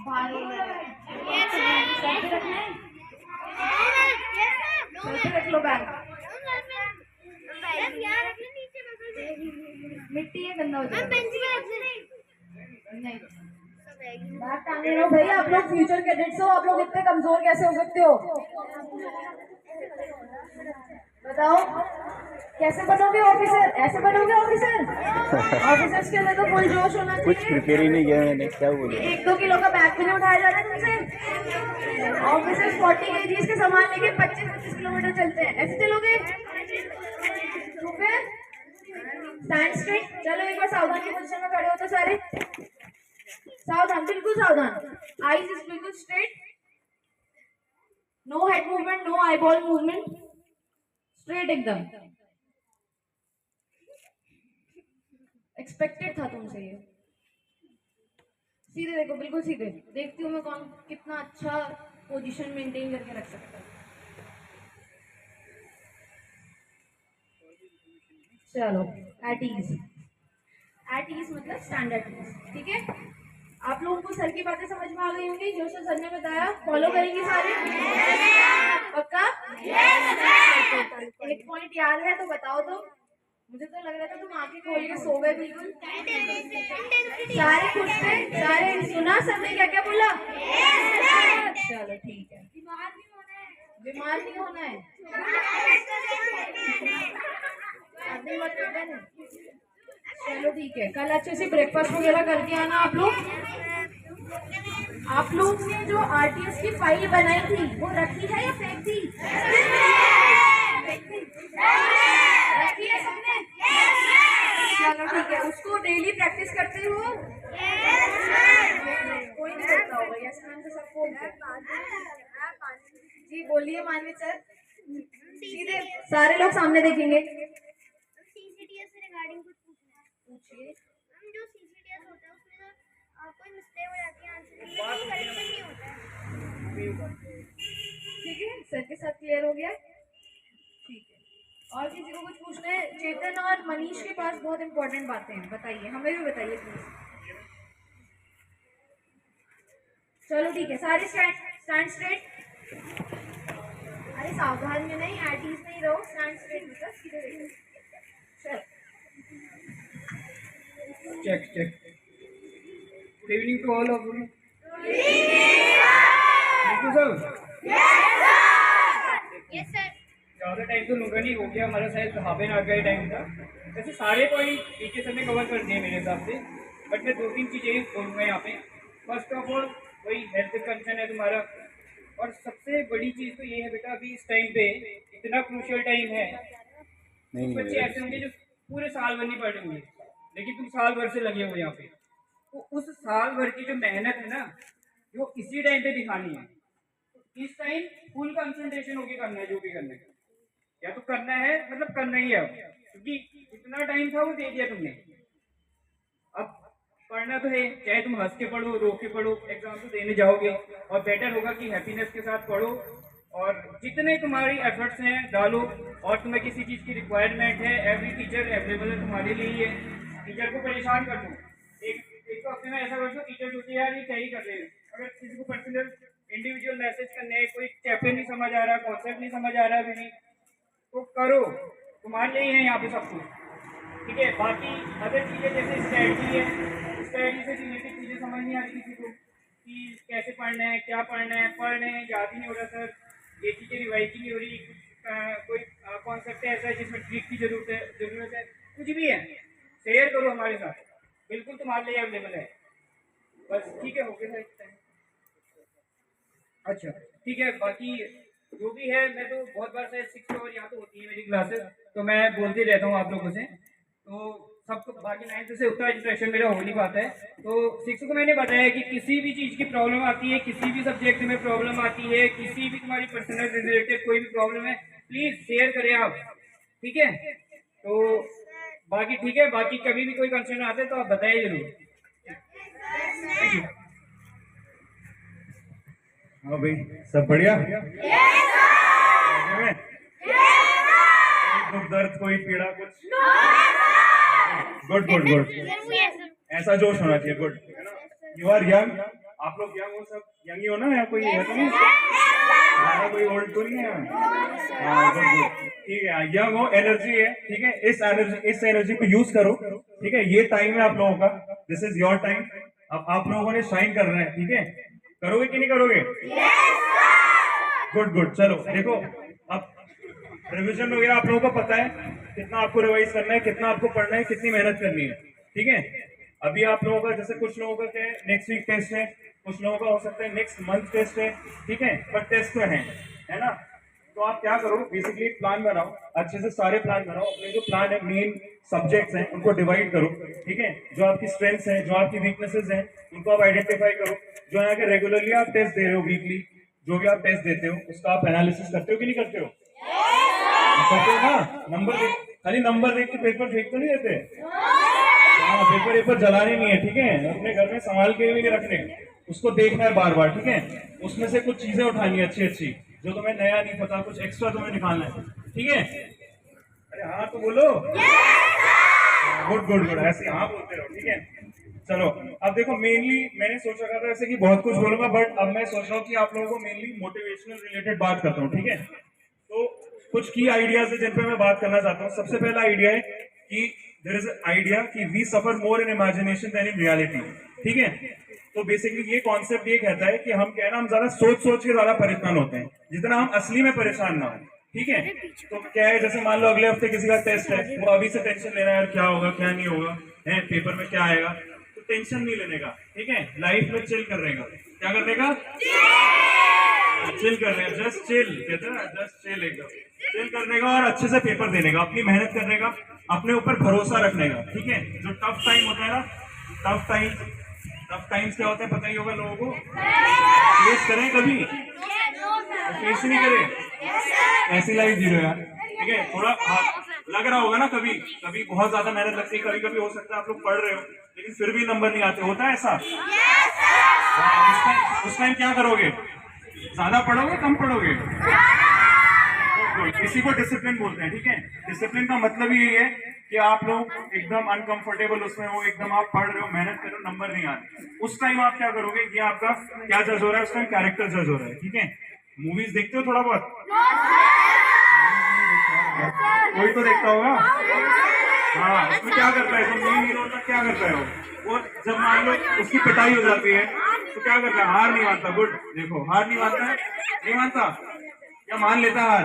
भारी हो रहा है। सर पे रखना है? सर पे रख लो बैग। मिट्टी है, गंदा हो जाएगा। नहीं बैग टांगे रहो भाई, आप लोग फ्यूचर कैडेट्स हो, आप लोग इतने कमजोर कैसे हो सकते हो? बताओ कैसे बनोगे ऑफिसर? ऐसे बनोगे ऑफिसर? ऑफिसर्स के अंदर तो फुल जोश होना चाहिए। कुछ प्रिपेयर ही नहीं किया मैंने, क्या बोलूं? 1-2 किलो का बैग भी नहीं उठाया जा रहा है तुमसे। ऑफिसर्स 40 kgs के सामान लेके 25-25 किलोमीटर चलते हैं, ऐसे चलोगे? तो फिर स्टैंड स्ट्रेट। चलो एक बार सावधान की पोजीशन में खड़े हो तो सारे सावधान, बिल्कुल सावधान। आईज इज बिल्कुल straight, no head movement, no eyeball movement, straight एकदम। एक्सपेक्टेड था तुमसे ये। सीधे देखो, बिल्कुल सीधे। देखती हूँ मैं कौन कितना अच्छा पोजीशन मेंटेन करके रख सकता है। चलो एट ईज। एट ईज मतलब स्टैंडर्ड ईज, ठीक है? आप लोगों को सर की बातें समझ में आ गई होंगी, जो सर ने बताया फॉलो करेंगे सारे? पक्का? एक पॉइंट याद है तो बताओ तो। मुझे तो लग रहा था तुम आंखें खोल के सो गए बिल्कुल। सारे खुश थे? सारे सुना सर ने क्या क्या बोला? चलो ठीक है। बीमार नहीं होना है। आदमी मत है। चलो ठीक है, कल अच्छे से ब्रेकफास्ट वगैरह करके आना आप लोग। आप लोग ने जो आरटीएस की फाइल बनाई थी वो रखी है या फेंक दी? रखी है सबने? चलो ठीक है, उसको डेली प्रैक्टिस करते हो? कोई नहीं करता होगा, यस मैम तो सब बोलते हैं। जी बोलिए मानवी सर। सीधे सारे लोग सामने देखेंगे। सीसीटीएस से रिगार्डिंग कुछ पूछना है। पूछिए। जो सीसीटीएस होता है उसमें ना कोई मिस्टेक हो जाती है, आंसर करेक्शन नहीं होता है। ठीक है, सर के साथ क्लियर हो गया? ठीक है, और किसी को कुछ पूछना है? चेतन और मनीष के पास बहुत इंपॉर्टेंट बातें हैं, बताइए, हमें भी बताइए प्लीज। चलो ठीक है, सारे स्टैंड स्ट्रेट। अरे सावधान में नहीं, एट ईज नहीं रहो, स्टैंड स्ट्रेट मतलब सीधे देखो। चल check check. Good evening to all of you. Yes sir. ज़्यादा टाइम तो लूँगा नहीं, हो गया हमारा शायद हाफ एन आवर का ही टाइम था। वैसे सारे पॉइंट पीछे सर ने कवर कर दिए मेरे हिसाब से, बट मैं 2-3 चीज़ें बोलूँगा यहाँ पे। फर्स्ट ऑफ ऑल वही हेल्थ कंसर्न है तुम्हारा, और सबसे बड़ी चीज़ तो ये है बेटा, अभी इस टाइम पे इतना क्रूशियल टाइम है। कुछ बच्चे ऐसे होंगे जो पूरे साल भर नहीं पढ़ेंगे, लेकिन तुम साल भर से लगे हो यहाँ पे, तो उस साल भर की जो मेहनत है ना, जो इसी टाइम पे दिखानी है। इस टाइम फुल कंसंट्रेशन होके करना है, जो भी करना है, या तो करना है मतलब करना ही है अब, क्योंकि इतना टाइम था वो दे दिया तुमने। अब पढ़ना तो है, चाहे तुम हंस के पढ़ो, रो के पढ़ो, एग्जाम तो देने जाओगे, और बेटर होगा कि हैप्पीनेस के साथ पढ़ो, और जितने तुम्हारी एफर्ट्स हैं डालो, और तुम्हें किसी चीज़ की रिक्वायरमेंट है, एवरी टीचर अवेलेबल है तुम्हारे लिए ही है। टीचर को परेशान कर दो, एक तो हफ्ते में ऐसा कर दो, टीचर सोचे यार ये क्या ही कर रहे हैं। अगर किसी को पर्सनल इंडिविजुअल मैसेज करने हैं, कोई चैप्टर नहीं समझ आ रहा, कॉन्सेप्ट नहीं समझ आ रहा अभी भी, तो करो, तुम्हारे लिए ही है यहाँ पे सब कुछ, ठीक है। बाकी अदर चीज़ें जैसे स्ट्रेटजी है, स्ट्रेटजी से रिलेटेड चीज़ें समझ नहीं आ रही किसी को कि कैसे पढ़ना है, क्या पढ़ना है, पढ़ रहे हैं याद ही नहीं हो रहा सर, ये चीज़ें रिवाइज ही नहीं हो रही, कोई कॉन्सेप्ट ऐसा है जिसमें ट्रिक की जरूरत है, कुछ भी है शेयर करो हमारे साथ, बिल्कुल तुम्हारे लिए अवेलेबल है। बस ठीक है, ओके सर। अच्छा ठीक है, बाकी जो भी है, मैं तो बहुत बार से 6 और यहाँ तो होती है मेरी क्लासेस, तो मैं बोलते रहता हूँ आप लोगों से, तो सबको बाकी 9th से उतना इंटरेक्शन मेरा हो नहीं पाता है। तो 6 को मैंने बताया कि किसी भी चीज़ की प्रॉब्लम आती है, किसी भी सब्जेक्ट में प्रॉब्लम आती है, किसी भी तुम्हारी पर्सनल रिलेटेड कोई भी प्रॉब्लम है, प्लीज़ शेयर करें आप, ठीक है। तो बाकी ठीक है, बाकी कभी भी कोई कंसर्न आते हैं तो आप बताइए जरूर। Thank you. हाँ भाई, सब बढ़िया? कोई दुख दर्द, कोई पीड़ा, कुछ? गुड गुड गुड, ऐसा जोश होना चाहिए, गुड। यू आर यंग, आप लोग यंग हो, सब यंग ही हो ना, या कोई है तो नहीं? ज़्यादा कोई ओल्ड तो नहीं है? हाँ गुड गुड, ठीक है, यंग हो, एनर्जी है, ठीक है, इस एनर्जी को यूज करो, ठीक है। ये टाइम है आप लोगों का, दिस इज योर टाइम, अब आप लोगों ने शाइन करना है, ठीक है। करोगे कि नहीं करोगे? गुड गुड, चलो देखो, अब रिविजन वगैरह आप लोगों को पता है, कितना आपको रिवाइज करना है, कितना आपको पढ़ना है, कितनी मेहनत करनी है, ठीक है। अभी आप लोगों का, जैसे कुछ लोगों का क्या है, नेक्स्ट वीक टेस्ट है, कुछ लोगों का हो सकता है नेक्स्ट मंथ टेस्ट है, ठीक है, पर टेस्ट तो है ना। तो आप क्या करो, बेसिकली प्लान बनाओ, अच्छे से सारे प्लान बनाओ, अपने जो प्लान है, मेन सब्जेक्ट्स हैं उनको डिवाइड करो, ठीक है। जो आपकी स्ट्रेंथ्स हैं, जो आपकी वीकनेसेस हैं, उनको आप आइडेंटिफाई करो। जो यहाँ के रेगुलरली आप टेस्ट दे रहे हो, वीकली जो भी आप टेस्ट देते हो, उसका आप एनालिसिस करते हो कि नहीं करते हो? करते हो ना। नंबर देख, खाली नंबर देख के पेपर फेंक तो नहीं देते। हाँ, पेपर जलाने नहीं है, ठीक है, अपने घर में संभाल के भी नहीं रखने, उसको देखना है बार बार, ठीक है। उसमें से कुछ चीजें उठानी है अच्छी अच्छी, जो तुम्हें नया नहीं पता, कुछ एक्स्ट्रा तुम्हें निकालना है, ठीक है। अरे हाँ तो बोलो, गुड गुड गुड, ऐसे हाँ बोलते रहो, ठीक है। चलो अब देखो, मेनली मैंने सोच रखा था ऐसे कि बहुत कुछ बोलूंगा, बट अब मैं सोच रहा हूँ कि आप लोगों को मेनली मोटिवेशनल रिलेटेड बात करता हूँ, ठीक है। तो कुछ की आइडियाज है जिन पे मैं बात करना चाहता हूँ। सबसे पहला आइडिया है कि देयर इज आइडिया कि we suffer more in imagination than in reality, ठीक है। तो बेसिकली ये कॉन्सेप्ट ये कहता है कि हम क्या है ना, हम ज्यादा सोच के ज्यादा परेशान होते हैं, जितना हम असली में परेशान ना हो, ठीक है। तो क्या है, जैसे मान लो अगले हफ्ते किसी का टेस्ट है, वो अभी से टेंशन ले रहा है, यार क्या होगा क्या नहीं होगा, है पेपर में क्या आएगा, तो टेंशन नहीं लेने का, ठीक है। लाइफ में चिल करने का, क्या करने का? चिल करने का, जस्ट चिल कहते हैं ना, जस्ट चिल, एकदम चिल करने का, और अच्छे से पेपर देने का, अपनी मेहनत करने का, अपने ऊपर भरोसा रखने का, ठीक है। जो टफ टाइम होता है ना, टफ टाइम्स क्या होता है पता ही होगा लोगों को, फेस करें कभी, फेस नहीं करें, ऐसी लाइफ जी रहे यार, ठीक है। थोड़ा लग रहा होगा ना, कभी कभी बहुत ज्यादा मेहनत लगती है, कभी कभी हो सकता है आप लोग पढ़ रहे हो लेकिन फिर भी नंबर नहीं आते, होता है ऐसा। उस टाइम क्या करोगे? ज्यादा पढ़ोगे, कम पढ़ोगे? इसी को डिसिप्लिन बोलते हैं, ठीक है। डिसिप्लिन का मतलब ही यही है कि आप लोग एकदम अनकंफर्टेबल उसमें हो, एकदम आप पढ़ रहे हो, मेहनत कर रहे हो, नंबर नहीं आते, उस टाइम आप क्या करोगे? ये आपका क्या जज हो रहा है उस टाइम? कैरेक्टर जज हो रहा है, ठीक है। मूवीज देखते हो थोड़ा बहुत? कोई तो देखता होगा। हाँ, उसमें क्या करता है जो मेन हीरो होता है, क्या करता है वो जब मान लो उसकी पिटाई हो जाती है तो क्या करता है? हार नहीं मानता। गुड, देखो हार नहीं मानता है, नहीं मानता या मान लेता? हार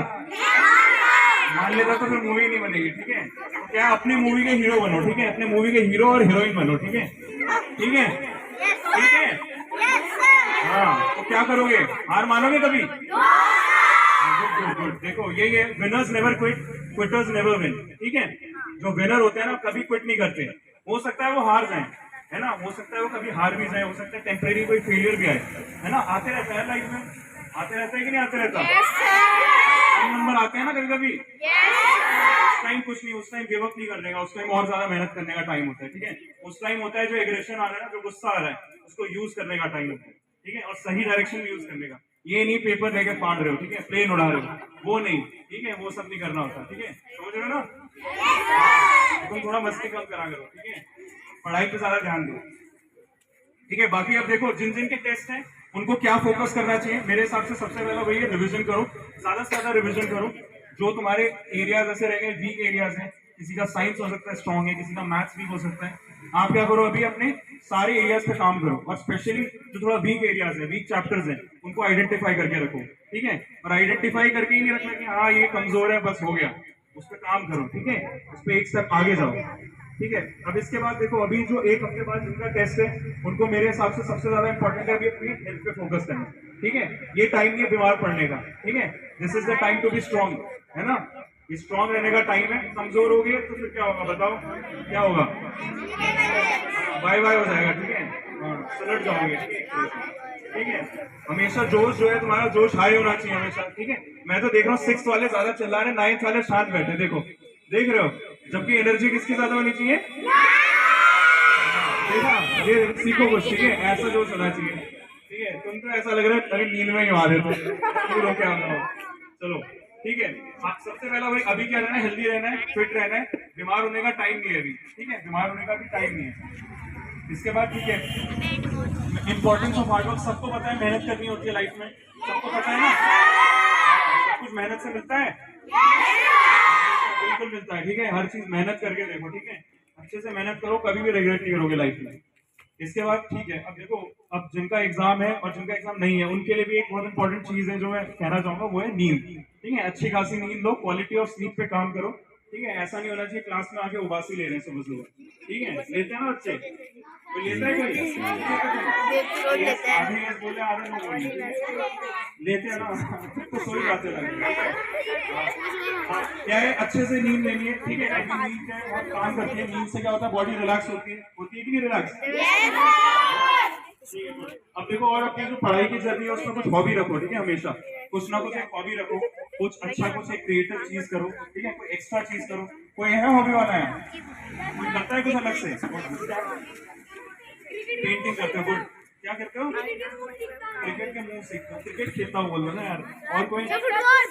मान लेता तो फिर मूवी नहीं बनेगी, ठीक है। तो क्या अपनी मूवी के हीरो बनो, ठीक है, अपने मूवी के हीरो और हीरोइन बनो, ठीक है, ठीक है, ठीक है। हाँ, तो क्या करोगे? हार मानोगे कभी? गुड गुड गुड, देखो यही है, winners never quit, quitters never win, ठीक है। जो विनर होते हैं ना कभी क्विट नहीं करते। हो सकता है वो हार जाए, है ना, हो सकता है वो कभी हार भी जाए, हो सकता है टेम्परेरी कोई फेलियर भी आए, है ना, आते रहता है लाइफ में, आते रहता है कि नहीं आते रहता? कम नंबर आते हैं ना कभी कभी, उस टाइम कुछ नहीं, उस टाइम गिव अप नहीं करने का, उस टाइम और ज्यादा मेहनत करने का टाइम होता है, ठीक है। उस टाइम होता है जो एग्रेशन आ रहा है ना, जो गुस्सा आ रहा है, उसको यूज करने का टाइम होता है, ठीक है, और सही डायरेक्शन में यूज करने का। ये नहीं पेपर लेके फाड़ रहे हो, ठीक है, प्लेन उड़ा रहे हो, वो नहीं, ठीक है, वो सब नहीं करना होता, ठीक है, समझ रहे हो ना? तुम थोड़ा मस्ती कम करा करो, ठीक है, पढ़ाई पे ज्यादा ध्यान दो, ठीक है। बाकी अब देखो जिन जिन के टेस्ट हैं उनको क्या फोकस करना चाहिए, मेरे हिसाब से सबसे पहला वही है, रिविजन करो, ज्यादा से ज्यादा रिविजन करो। जो तुम्हारे एरियाज ऐसे रह गए वीक एरियाज हैं, किसी का साइंस हो सकता है स्ट्रॉन्ग है, किसी का मैथ्स वीक हो सकता है, आप क्या करो अभी अपने सारे एरियाज पे काम करो, और स्पेशली जो थोड़ा वीक एरियाज है, वीक चैप्टर्स हैं, उनको आइडेंटिफाई करके रखो, ठीक है। और आइडेंटिफाई करके ही नहीं रखना कि हाँ ये कमजोर है बस हो गया, उस पर काम करो, ठीक है, उस पर एक स्टेप आगे जाओ, ठीक है। अब इसके बाद देखो अभी जो एक हफ्ते बाद जिनका टेस्ट है उनको मेरे हिसाब से सबसे ज्यादा इंपॉर्टेंट है अभी अपनी हेल्थ पे फोकस करना, ठीक है। ये टाइम नहीं है बीमार पड़ने का, ठीक है, this is the time to be strong, है ना, ये स्ट्रॉन्ग रहने का टाइम है। कमजोर हो गए तो फिर क्या होगा बताओ, क्या होगा, बाय बाय हो जाएगा, ठीक है, सलट जाओगे, ठीक है। हमेशा जोश जो है तुम्हारा जोश हाई होना चाहिए हमेशा, ठीक है। मैं तो देख रहा हूँ 6th वाले ज्यादा चिल्ला रहे, 9th वाले शांत बैठे, देखो देख रहे हो, जबकि एनर्जी किसकी ज्यादा होनी चाहिए, देखा, ये सीखो कुछ, ठीक है, ऐसा जोश होना चाहिए, ठीक है। तुम तो ऐसा लग रहा है अरे नींद में ही आ रहे हो क्या हो, चलो ठीक है। सबसे पहला भाई अभी क्या रहना है, हेल्दी रहना है, फिट रहना है, बीमार होने का टाइम नहीं है अभी, ठीक है, बीमार होने का भी टाइम नहीं है। इसके बाद ठीक है, इंपॉर्टेंस ऑफ हार्ड वर्क सबको पता है, मेहनत करनी होती है लाइफ में, सबको पता है ना, सब कुछ मेहनत से मिलता है, बिल्कुल मिलता है, ठीक है, हर चीज मेहनत करके देखो, ठीक है, अच्छे से मेहनत करो, कभी भी रिग्रेट नहीं करोगे लाइफ में। इसके बाद ठीक है, अब देखो अब जिनका एग्जाम है और जिनका एग्जाम नहीं है उनके लिए भी एक बहुत इंपॉर्टेंट चीज है जो मैं कहना चाहूंगा, वो है नींद, ठीक है, अच्छी खासी नींद लो, क्वालिटी ऑफ स्लीप पे काम करो, ठीक है। ऐसा नहीं होना चाहिए क्लास में आके उबासी ले रहे हैं सुबह सुबह, ठीक है, लेते हैं ना बच्चे, कोई लेता है कोई, आधे yes बोले आधे नो बोले, लेते हैं ना, तो सोई बातें लगे, क्या है, अच्छे से नींद लेनी है, ठीक है, अभी नींद क्या है बहुत काम करती है, नींद से क्या होता है बॉडी रिलैक्स होती है कि नहीं रिलैक्स, ठीक है। अब देखो और अपनी जो पढ़ाई की जर्नी है उसमें कुछ हॉबी रखो, ठीक है, हमेशा कुछ ना कुछ एक हॉबी रखो, कुछ अच्छा कुछ एक क्रिएटिव चीज करो, ठीक है, कोई एक्स्ट्रा चीज करो, कोई है हॉबी वाला है, कोई करता है कुछ अलग से, पेंटिंग करते हो, गुड, क्या करते हो, क्रिकेट के मूव सीखते हो, क्रिकेट खेलता हूँ बोल दो ना यार, और कोई, फुटबॉल,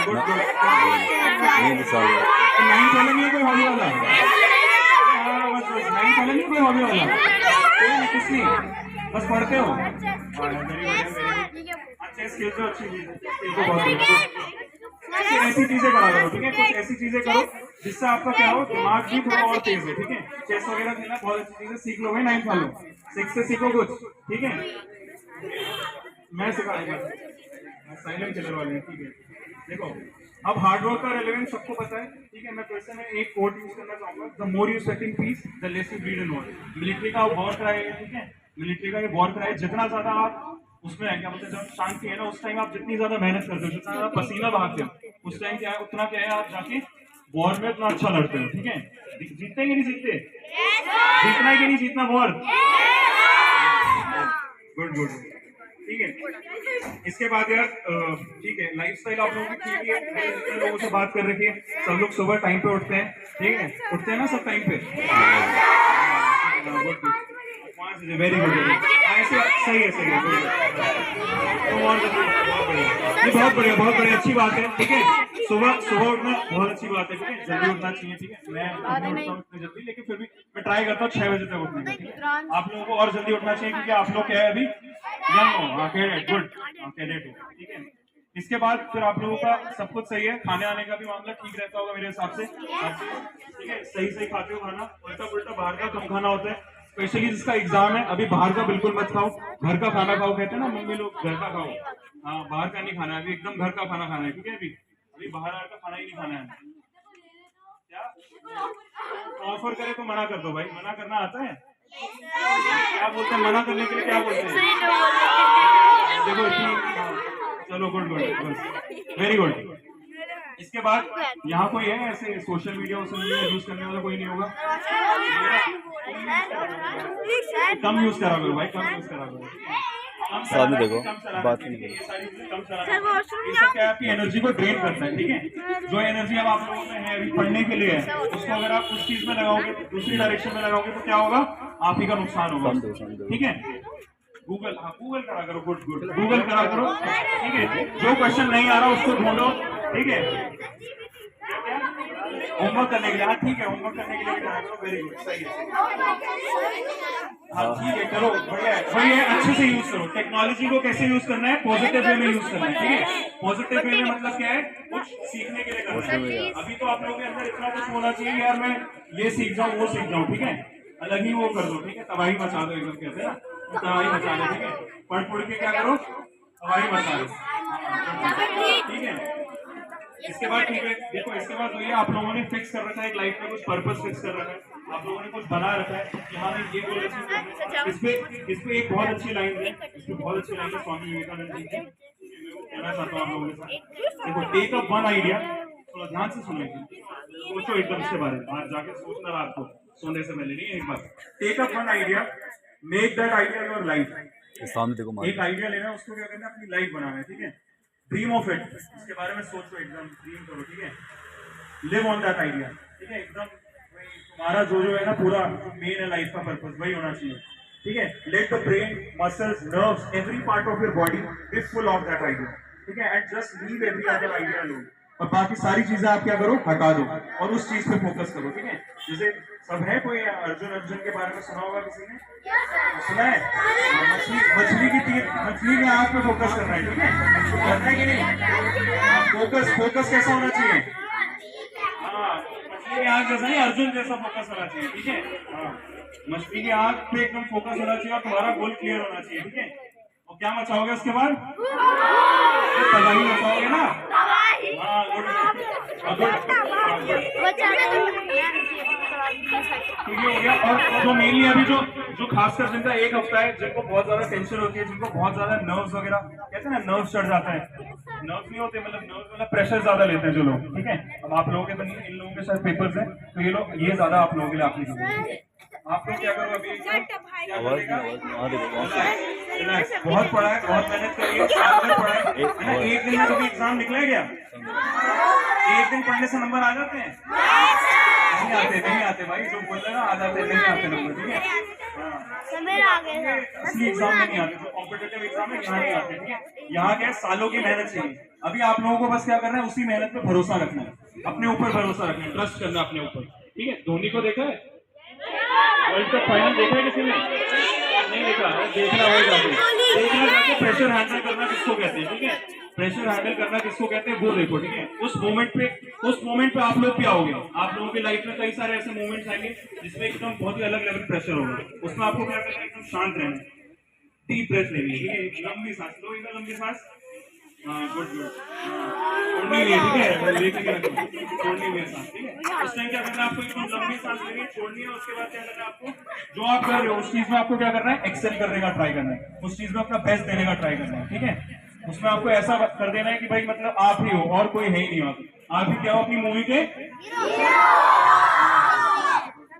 गुड गुड, 9th वाला नहीं है कोई हॉबी वाला, बस 9th वाला नहीं कोई हॉबी वाला, कुछ नहीं, बस पढ़ते हो, अच्छे खेलते हो, अच्छी चीज, ऐसी चीजें करा करो, ठीक है, कुछ ऐसी चीजें करो जिससे आपका क्या हो, दिमाग भी थोड़ा और तेज है, ठीक है, चेस वगैरह खेलना बहुत अच्छी चीजें, सीख लो भाई 9th वालों, 6 से सीखो कुछ, ठीक है, मैं सिखाऊंगा, साइलेंट किलर वाले, ठीक है। देखो अब हार्डवर्क का रेलेवेंस सबको पता है, ठीक है, मैं वैसे में एक कोट यूज करना चाहूंगा, the more you set in peace the less you bleed in war, military का वॉर कराए, ठीक है, मिलिट्री का ये वॉर कराए, जितना ज्यादा आप उसमें क्या बोलते हैं जब शांति है ना उस टाइम आप जितनी ज्यादा मेहनत करते हो, जितना ज्यादा पसीना बहाते हो उस टाइम क्या है, उतना क्या है आप जाके वॉर में उतना अच्छा लड़ते हो, ठीक है, जीतते हैं कि नहीं जीतते, जीतना है कि नहीं जीतना वॉर, गुड गुड, ठीक है। इसके बाद यार ठीक है, लाइफस्टाइल आप लोगों की ठीक है, जितने लोगों से बात कर रखी है सब लोग सुबह टाइम पे उठते हैं, ठीक है, उठते हैं ना सब टाइम पे, वेरी गुड, ऐसे सही है, सही है, बहुत बढ़िया, बहुत बढ़िया, अच्छी बात है, ठीक है, सुबह सुबह उठना बहुत अच्छी बात है, ठीक है, जल्दी उठना चाहिए, ठीक है, मैं उठता हूँ इतनी जल्दी, लेकिन फिर भी मैं ट्राई करता हूँ 6 बजे तक उठने का, ठीक है, आप लोगों को और जल्दी उठना चाहिए क्योंकि आप लोग क्या है अभी यंग हो, कैडेट, गुड, कैडेट हो, ठीक है। इसके बाद फिर आप लोगों का सब कुछ सही है, खाने आने का भी मामला ठीक रहता होगा मेरे हिसाब से, ठीक है, सही सही खाते हो खाना, उल्टा पुल्टा बाहर का कम खाना होता है, स्पेशली जिसका एग्जाम है अभी बाहर का बिल्कुल मत खाओ, घर का खाना खाओ, कहते हैं ना मम्मी लोग घर का खाओ, हाँ बाहर का नहीं खाना है, अभी एकदम घर का खाना खाना है, ठीक है, अभी बाहर का खाना ही नहीं खाना है, क्या ऑफर करे तो मना कर दो भाई, मना करना आता है, क्या बोलते हैं मना करने के लिए, क्या बोलते हैं, देखो चलो गुड गुड, वेरी गुड। इसके बाद यहाँ कोई है ऐसे सोशल मीडिया यूज करने वाला, कोई नहीं होगा, कम यूज करा करो भाई, कम यूज करा करो, सामने देखो बात नहीं करो, ये सब क्या आपकी एनर्जी को ड्रेन करता है, ठीक है, जो एनर्जी अब आप लोगों में है अभी पढ़ने के लिए है उसको अगर आप उस चीज में लगाओगे, दूसरी डायरेक्शन में लगाओगे तो क्या होगा, आप ही का नुकसान होगा, ठीक है। गूगल, हाँ गूगल करा करो, गुड गुड, गूगल करा करो, ठीक है। जो क्वेश्चन नहीं आ रहा उसको ढूंढो, ठीक है। होमवर्क करने के लिए, हाँ ठीक है, होमवर्क करने के लिए करा करो, वेरी गुड, सही है। हाँ ठीक है, करो, बढ़िया है, बढ़िया है, अच्छे से यूज करो। टेक्नोलॉजी को कैसे यूज करना है, पॉजिटिव वे में यूज करना है, ठीक है। पॉजिटिव वे में मतलब क्या है, कुछ सीखने के लिए करना है। अभी तो आप लोगों के अंदर इतना कुछ होना चाहिए यार, मैं ये सीख जाऊँ वो सीख जाऊँ, ठीक है। अलग ही वो कर दो, ठीक है, तबाही मचा दो, एकदम कहते हैं ना, तबाही मचा दो, ठीक है। पढ़ के क्या करो, तबाही मचा दो, ठीक है। इसके बाद ठीक है, देखो इसके बाद ये आप लोगों ने फिक्स कर रखा है, एक लाइफ में कुछ पर्पस फिक्स कर रखा है, आप लोगों ने कुछ बना रखा है कि हाँ ये गोल अचीव करना है। इसपे एक बहुत अच्छी लाइन है, इसमें बहुत अच्छी लाइन है स्वामी विवेकानंद जी की, कहना चाहता हूँ आप लोगों के साथ। देखो, टेक अप वन आइडिया, थोड़ा ध्यान से सुनेंगे, सोचो एकदम इसके बारे में, आज जाके सोचना रात को सोने से पहले नहीं, एक बार take up one idea, make that idea your life. सामने देखो, एक आइडिया लेना, उसको क्या करना है, अपनी लाइफ बनाना है, ठीक है। ड्रीम ऑफ इट, इसके बारे में सोचो, एकदम ड्रीम करो, ठीक है। लिव ऑन दैट आइडिया, ठीक है, एकदम तुम्हारा जो है ना पूरा मेन है लाइफ का पर्पस, वही होना चाहिए, ठीक है। Let the brain, muscles, nerves, every part of your body be full of that idea, ठीक है। And just leave every other idea alone, और बाकी सारी चीजें आप क्या करो, हटा दो और उस चीज पे फोकस करो, ठीक है। जैसे सब है, कोई अर्जुन के बारे में सुना होगा किसी ने, सुना है? मछली के आंख पे फोकस करना है, ठीक है, करना है कि नहीं? फोकस कैसा होना चाहिए? हाँ, मछली की आंख जैसा नहीं, अर्जुन जैसा फोकस होना चाहिए, ठीक है। हाँ, मछली की आंख पे एकदम फोकस होना चाहिए और तुम्हारा गोल क्लियर होना चाहिए, ठीक है। और क्या मचाओगे उसके बाद? तबाही मचाओगे ना? हाँ, ठीक हो गया। और जो मेनली अभी जो खासकर जिनका एक हफ्ता है, जिनको बहुत ज्यादा टेंशन होती है, जिनको बहुत ज्यादा नर्व्स वगैरह, कहते हैं ना नर्व्स चढ़ जाता है, नर्व्स नहीं होते, मतलब प्रेशर ज्यादा लेते हैं जो लोग, ठीक है। अब आप लोगों के तो इन लोगों के साथ पेपर्स हैं, तो ये ज्यादा आप लोगों के लिए आपकी जरूरत है। आप लोग क्या करो अभी, बहुत पढ़ा है, बहुत मेहनत करिए, पढ़ा है, एक दिन में कभी एग्जाम निकला है क्या? एक दिन पढ़ने से नंबर आ जाते हैं? नहीं आते भाई, जो बोल रहे ना आ जाते, नहीं आते नंबर, ठीक है। असली एग्जाम में नहीं आते, जो कॉम्पिटेटिव एग्जाम है यहाँ नहीं आते, ठीक है। यहाँ क्या सालों की मेहनत चाहिए। अभी आप लोगों को बस क्या करना है, उसी मेहनत पे भरोसा रखना है, अपने ऊपर भरोसा रखना है, ट्रस्ट करना है अपने ऊपर, ठीक है। धोनी को देखा है, वर्ल्ड कप फाइनल देखा है किसी ने? नहीं देखा, देखना होगा, देखना जाके प्रेशर हैंडल करना किसको कहते हैं, ठीक है। प्रेशर हैंडल करना किसको कहते हैं वो देखो, ठीक है। उस मोमेंट पे आप लोग क्या होगे, आप लोगों की लाइफ में कई सारे ऐसे मोमेंट्स आएंगे जिसमें एकदम बहुत ही अलग लेवल प्रेशर होगा, उसमें आपको क्या करना है, एकदम शांत रहना, डीप ब्रेथ लेनी है, ठीक है। लंबी सांस लो, एकदम लंबी सांस, हाँ गुड गुड, छोड़नी है, ठीक है, लेके रखो, छोड़नी है सांस, ठीक है। उस टाइम क्या करना है, आपको एकदम लंबी सांस लेनी है, छोड़नी है, उसके बाद क्या करना है, आपको जो आप कर रहे हो उस चीज में आपको क्या करना है, एक्सेल करने का ट्राई करना है, उस चीज में अपना बेस्ट देने का ट्राई करना है, ठीक है। उसमें आपको ऐसा कर देना है कि भाई मतलब आप ही हो और कोई है ही नहीं, आप ही क्या हो अपनी मूवी के,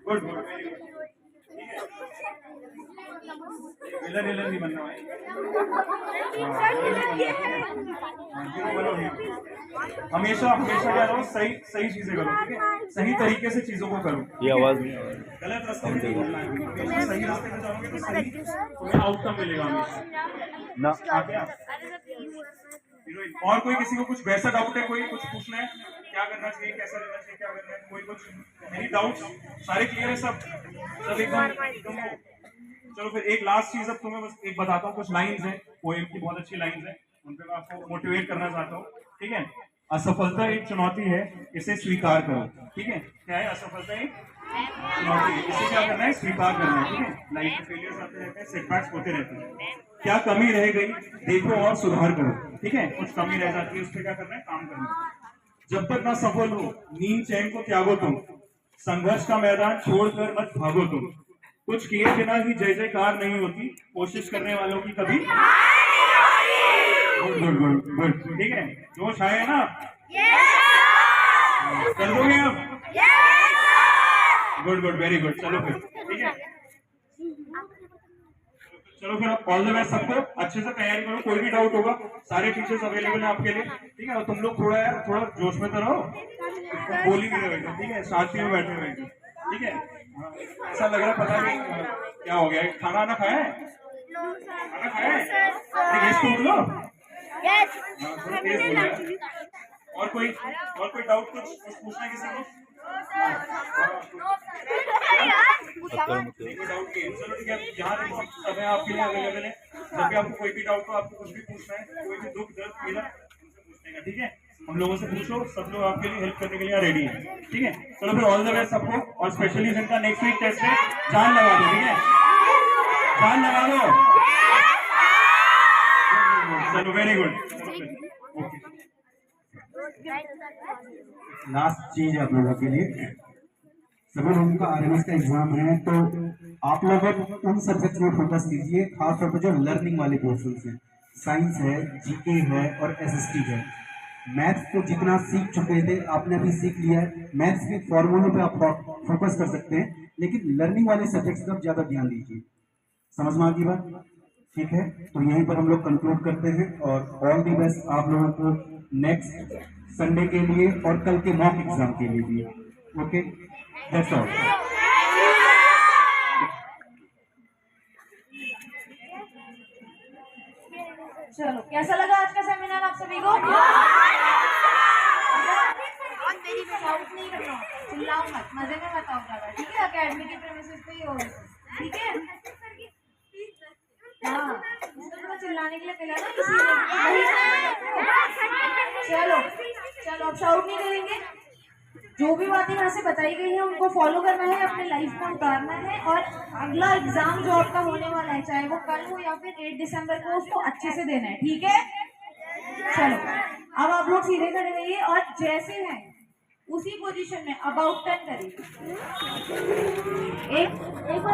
गुड गुड, विलन नहीं बनना है, हमेशा क्या करो, सही चीजें करो, ठीक है, सही तरीके से चीजों को करो। ये आवाज नहीं आ रही, गलत रास्ते में नहीं बोलना है, सही रास्ते में जाओगे तो सही तुम्हें आउटकम मिलेगा हमेशा ना। और कोई किसी को कुछ वैसा डाउट है, कोई कुछ पूछना है, क्या करना चाहिए, कैसा रहना चाहिए, क्या करना है, कोई कुछ नहीं, डाउट्स सारे क्लियर है, सब एकदम हो। चलो फिर एक लास्ट चीज अब तुम्हें बस एक बताता हूँ, कुछ लाइंस हैं पोएम की, बहुत अच्छी लाइंस हैं, उन पे मैं आपको मोटिवेट करना चाहता हूँ, ठीक है। असफलता एक चुनौती है, इसे स्वीकार करो, ठीक है। क्या है असफलता? एक चुनौती है, इसे क्या करना है, स्वीकार करना है, ठीक है। लाइफ में फेलियर्स आते रहते हैं, सेटबैक्स होते रहते हैं, क्या कमी रह गई देखो और सुधार करो, ठीक है। कुछ कमी रह जाती है, उस पर क्या करना है, काम करना है। जब तक ना सफल हो नींद चैन को त्यागो तुम, संघर्ष का मैदान छोड़कर मत भागो तुम, कुछ किए बिना ही जय जयकार नहीं होती, कोशिश करने वालों की कभी गुड गुड गुड, ठीक है। जोश आए ना, कर दोगे आप, गुड गुड, वेरी गुड। चलो फिर ठीक है, चलो फिर आप ऑल द बेस्ट सबको, अच्छे से तैयारी करो, कोई भी डाउट होगा सारे टीचर्स अवेलेबल हैं आपके लिए, ठीक है। और तुम लोग थोड़ा जोश में तो रहो, बोल ही नहीं रहे, ठीक है, शांति में बैठे हुए, ठीक है। ऐसा लग रहा है पता नहीं क्या हो गया, खाना ना खाया है, खाना खाया है? गैस तोड़ लो। यस हाँ, थोड़ा तेज हो गया। और कोई डाउट कुछ पूछना है किसी को? नहीं, कोई डाउट नहीं है। चलो ठीक है, यहाँ देखो समय आपके लिए अवेलेबल है। जब भी आपको कोई भी डाउट हो, आपको कुछ भी पूछना है, कोई भी दुख दर्द पीड़ा हमसे पूछने का, ठीक है? हम लोगों से पूछो, सब लोग आपके लिए हेल्प करने के लिए रेडी है, ठीक है? चलो फिर ऑल द बेस्ट सबको। और स्पेशली जिनका नेक्स्ट वीक टेस्ट है, जान लगा दो, ठीक है? जान लगा दो। चलो वेरी गुड। लास्ट चीज आप लोगों के लिए, सभी लोगों का आरएमएस का एग्जाम है, तो आप लोग उन सब्जेक्ट में फोकस कीजिए, खासतौर पर जो लर्निंग वाले पोर्शन हैं, साइंस है, जीके है और एसएसटी है। मैथ्स तो जितना सीख चुके थे आपने अभी सीख लिया है, मैथ्स के फॉर्मूलों पे आप फोकस कर सकते हैं, लेकिन लर्निंग वाले सब्जेक्ट्स पर ज्यादा ध्यान दीजिए। समझ में आ गई बात? ठीक है, तो यहीं पर हम लोग कंक्लूड करते हैं और ऑल दी बेस्ट आप लोगों को नेक्स्ट संडे के लिए और कल के मॉक एग्जाम के लिए भी। Okay, that's all. चलो, कैसा लगा आज का सेमिनार आप सभी को? शाउट नहीं करना, चिल्लाओ मत, मजे में बताओ ज्यादा, ठीक है? एकेडमी के प्रेमिसेस पे ही हो, ठीक है? हाँ, इसको तो मैं चिल्लाने के लिए कहला ना चलो चलो, अब शाउट नहीं करेंगे। जो भी बातें यहाँ से बताई गई है उनको फॉलो करना है, अपने लाइफ को उतारना है, और अगला एग्जाम जो आपका होने वाला है, चाहे वो कल हो या फिर 8 दिसंबर को, उसको अच्छे से देना है, ठीक है? चलो, अब आप लोग सीधे खड़े रहिए और जैसे हैं उसी पोजीशन में अबाउट टर्न करिए। एक